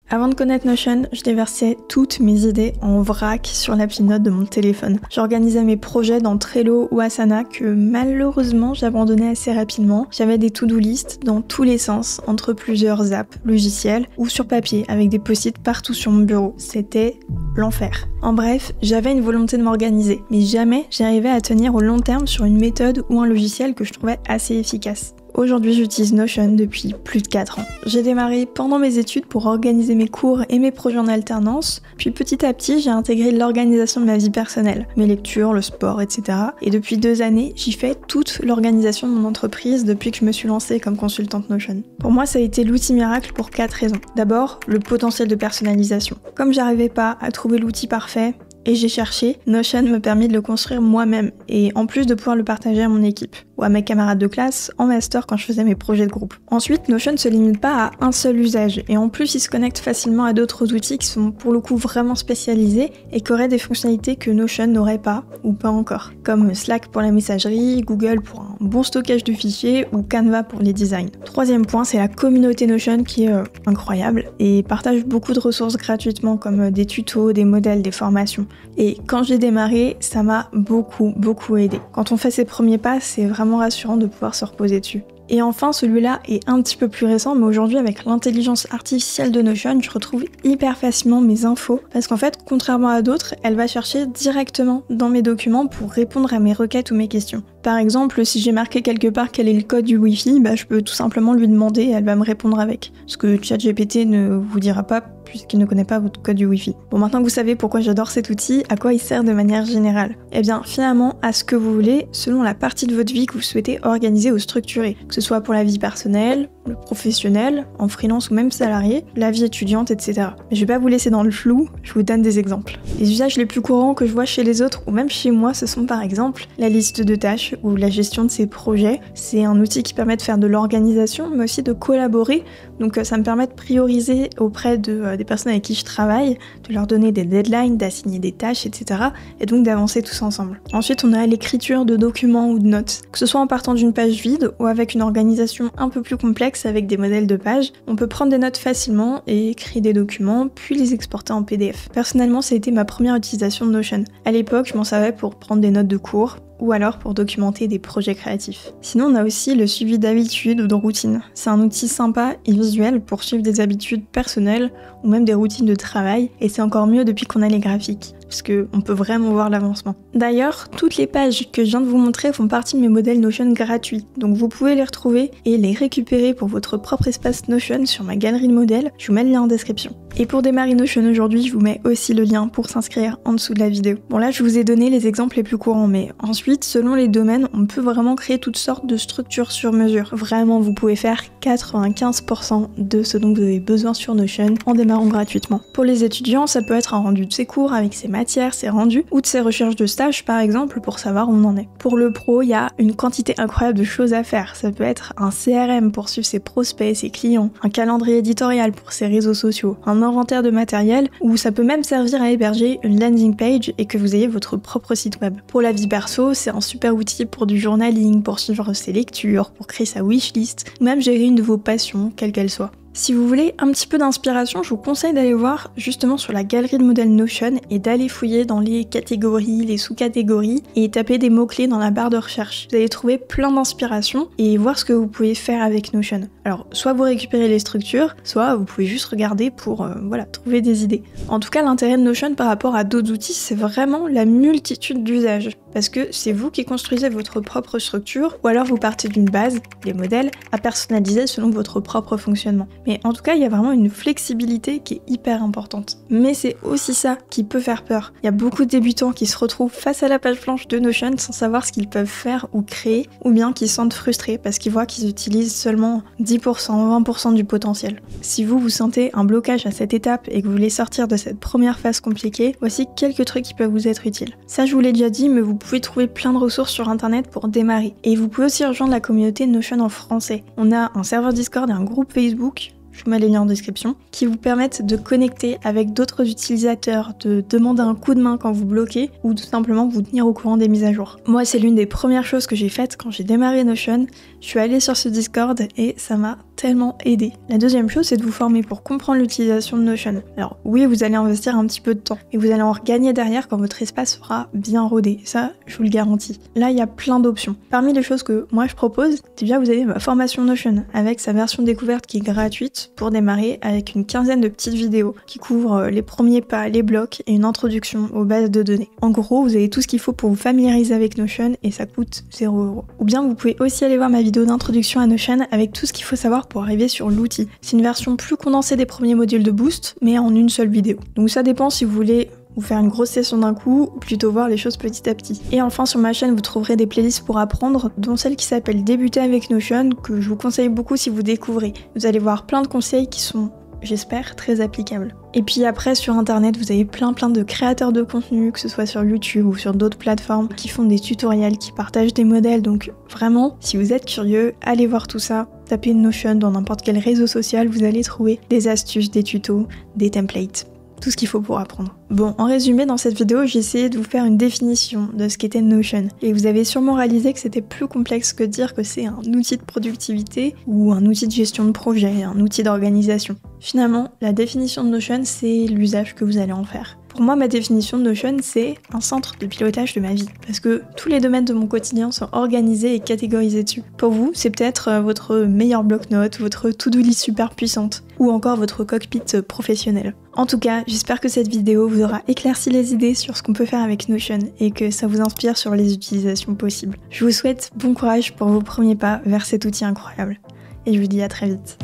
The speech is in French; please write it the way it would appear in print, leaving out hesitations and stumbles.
Avant de connaître Notion, je déversais toutes mes idées en vrac sur l'appli Notes de mon téléphone. J'organisais mes projets dans Trello ou Asana que malheureusement j'abandonnais assez rapidement. J'avais des to-do list dans tous les sens, entre plusieurs apps, logiciels ou sur papier avec des post-it partout sur mon bureau. C'était l'enfer. En bref, j'avais une volonté de m'organiser, mais jamais j'arrivais à tenir au long terme sur une méthode ou un logiciel que je trouvais assez efficace. Aujourd'hui, j'utilise Notion depuis plus de 4 ans. J'ai démarré pendant mes études pour organiser mes cours et mes projets en alternance, puis petit à petit, j'ai intégré l'organisation de ma vie personnelle, mes lectures, le sport, etc. Et depuis 2 années, j'y fais toute l'organisation de mon entreprise depuis que je me suis lancée comme consultante Notion. Pour moi, ça a été l'outil miracle pour 4 raisons. D'abord, le potentiel de personnalisation. Comme j'arrivais pas à trouver l'outil parfait, et j'ai cherché, Notion me permet de le construire moi-même, et en plus de pouvoir le partager à mon équipe, ou à mes camarades de classe, en master quand je faisais mes projets de groupe. Ensuite, Notion ne se limite pas à un seul usage, et en plus il se connecte facilement à d'autres outils qui sont pour le coup vraiment spécialisés, et qui auraient des fonctionnalités que Notion n'aurait pas, ou pas encore, comme Slack pour la messagerie, Google pour un bon stockage de fichiers, ou Canva pour les designs. Troisième point, c'est la communauté Notion qui est incroyable, et partage beaucoup de ressources gratuitement, comme des tutos, des modèles, des formations. Et quand j'ai démarré, ça m'a beaucoup aidé. Quand on fait ses premiers pas, c'est vraiment rassurant de pouvoir se reposer dessus. Et enfin, celui-là est un petit peu plus récent, mais aujourd'hui, avec l'intelligence artificielle de Notion, je retrouve hyper facilement mes infos, parce qu'en fait, contrairement à d'autres, elle va chercher directement dans mes documents pour répondre à mes requêtes ou mes questions. Par exemple, si j'ai marqué quelque part quel est le code du Wi-Fi, je peux tout simplement lui demander et elle va me répondre avec. Ce que ChatGPT ne vous dira pas puisqu'il ne connaît pas votre code du Wi-Fi. Bon, maintenant que vous savez pourquoi j'adore cet outil, à quoi il sert de manière générale? Eh bien, finalement, à ce que vous voulez, selon la partie de votre vie que vous souhaitez organiser ou structurer. Que ce soit pour la vie personnelle, le professionnel, en freelance ou même salarié, la vie étudiante, etc. Mais je vais pas vous laisser dans le flou, je vous donne des exemples. Les usages les plus courants que je vois chez les autres ou même chez moi, ce sont par exemple la liste de tâches ou la gestion de ses projets. C'est un outil qui permet de faire de l'organisation, mais aussi de collaborer. Donc ça me permet de prioriser auprès des personnes avec qui je travaille, de leur donner des deadlines, d'assigner des tâches, etc. Et donc d'avancer tous ensemble. Ensuite, on a l'écriture de documents ou de notes. Que ce soit en partant d'une page vide ou avec une organisation un peu plus complexe avec des modèles de pages, on peut prendre des notes facilement et écrire des documents, puis les exporter en PDF. Personnellement, ça a été ma première utilisation de Notion. À l'époque, je m'en servais pour prendre des notes de cours, ou alors pour documenter des projets créatifs. Sinon, on a aussi le suivi d'habitudes ou de routines. C'est un outil sympa et visuel pour suivre des habitudes personnelles ou même des routines de travail, et c'est encore mieux depuis qu'on a les graphiques, parce qu'on peut vraiment voir l'avancement. D'ailleurs, toutes les pages que je viens de vous montrer font partie de mes modèles Notion gratuits, donc vous pouvez les retrouver et les récupérer pour votre propre espace Notion sur ma galerie de modèles, je vous mets le lien en description. Et pour démarrer Notion aujourd'hui, je vous mets aussi le lien pour s'inscrire en dessous de la vidéo. Bon là, je vous ai donné les exemples les plus courants, mais ensuite, selon les domaines, on peut vraiment créer toutes sortes de structures sur mesure. Vraiment, vous pouvez faire 95% de ce dont vous avez besoin sur Notion en démarrant gratuitement. Pour les étudiants, ça peut être un rendu de ses cours avec ses matières, ses rendus, ou de ses recherches de stage par exemple, pour savoir où on en est. Pour le pro, il y a une quantité incroyable de choses à faire. Ça peut être un CRM pour suivre ses prospects, ses clients, un calendrier éditorial pour ses réseaux sociaux, un inventaire de matériel, ou ça peut même servir à héberger une landing page et que vous ayez votre propre site web. Pour la vie perso, c'est un super outil pour du journaling, pour suivre ses lectures, pour créer sa wishlist, ou même gérer une de vos passions, quelle qu'elle soit. Si vous voulez un petit peu d'inspiration, je vous conseille d'aller voir justement sur la galerie de modèles Notion et d'aller fouiller dans les catégories, les sous-catégories et taper des mots-clés dans la barre de recherche. Vous allez trouver plein d'inspiration et voir ce que vous pouvez faire avec Notion. Alors, soit vous récupérez les structures, soit vous pouvez juste regarder pour trouver des idées. En tout cas, l'intérêt de Notion par rapport à d'autres outils, c'est vraiment la multitude d'usages. Parce que c'est vous qui construisez votre propre structure, ou alors vous partez d'une base, les modèles, à personnaliser selon votre propre fonctionnement. Mais en tout cas, il y a vraiment une flexibilité qui est hyper importante. Mais c'est aussi ça qui peut faire peur. Il y a beaucoup de débutants qui se retrouvent face à la page blanche de Notion sans savoir ce qu'ils peuvent faire ou créer, ou bien qui se sentent frustrés parce qu'ils voient qu'ils utilisent seulement 10%, 20% du potentiel. Si vous sentez un blocage à cette étape et que vous voulez sortir de cette première phase compliquée, voici quelques trucs qui peuvent vous être utiles. Ça, je vous l'ai déjà dit, mais vous pouvez trouver plein de ressources sur internet pour démarrer. Et vous pouvez aussi rejoindre la communauté Notion en français. On a un serveur Discord et un groupe Facebook, je vous mets les liens en description, qui vous permettent de connecter avec d'autres utilisateurs, de demander un coup de main quand vous bloquez, ou tout simplement vous tenir au courant des mises à jour. Moi, c'est l'une des premières choses que j'ai faites quand j'ai démarré Notion. Je suis allée sur ce Discord et ça m'a tellement aider. La deuxième chose, c'est de vous former pour comprendre l'utilisation de Notion. Alors oui, vous allez investir un petit peu de temps, et vous allez en regagner derrière quand votre espace sera bien rodé. Ça, je vous le garantis. Là, il y a plein d'options. Parmi les choses que moi je propose, déjà vous avez ma formation Notion, avec sa version découverte qui est gratuite pour démarrer, avec une quinzaine de petites vidéos qui couvrent les premiers pas, les blocs et une introduction aux bases de données. En gros, vous avez tout ce qu'il faut pour vous familiariser avec Notion et ça coûte 0€. Ou bien vous pouvez aussi aller voir ma vidéo d'introduction à Notion avec tout ce qu'il faut savoir pour arriver sur l'outil. C'est une version plus condensée des premiers modules de Boost, mais en une seule vidéo. Donc ça dépend si vous voulez ou faire une grosse session d'un coup, ou plutôt voir les choses petit à petit. Et enfin sur ma chaîne vous trouverez des playlists pour apprendre, dont celle qui s'appelle Débuter avec Notion, que je vous conseille beaucoup si vous découvrez. Vous allez voir plein de conseils qui sont, j'espère, très applicables. Et puis après sur internet vous avez plein de créateurs de contenu, que ce soit sur YouTube ou sur d'autres plateformes, qui font des tutoriels, qui partagent des modèles, donc vraiment, si vous êtes curieux, allez voir tout ça. Tapez Notion dans n'importe quel réseau social, vous allez trouver des astuces, des tutos, des templates. Tout ce qu'il faut pour apprendre. Bon, en résumé, dans cette vidéo, j'ai essayé de vous faire une définition de ce qu'était Notion. Et vous avez sûrement réalisé que c'était plus complexe que de dire que c'est un outil de productivité ou un outil de gestion de projet, un outil d'organisation. Finalement, la définition de Notion, c'est l'usage que vous allez en faire. Pour moi, ma définition de Notion, c'est un centre de pilotage de ma vie. Parce que tous les domaines de mon quotidien sont organisés et catégorisés dessus. Pour vous, c'est peut-être votre meilleur bloc-notes, votre to-do list super puissante, ou encore votre cockpit professionnel. En tout cas, j'espère que cette vidéo vous aura éclairci les idées sur ce qu'on peut faire avec Notion et que ça vous inspire sur les utilisations possibles. Je vous souhaite bon courage pour vos premiers pas vers cet outil incroyable. Et je vous dis à très vite.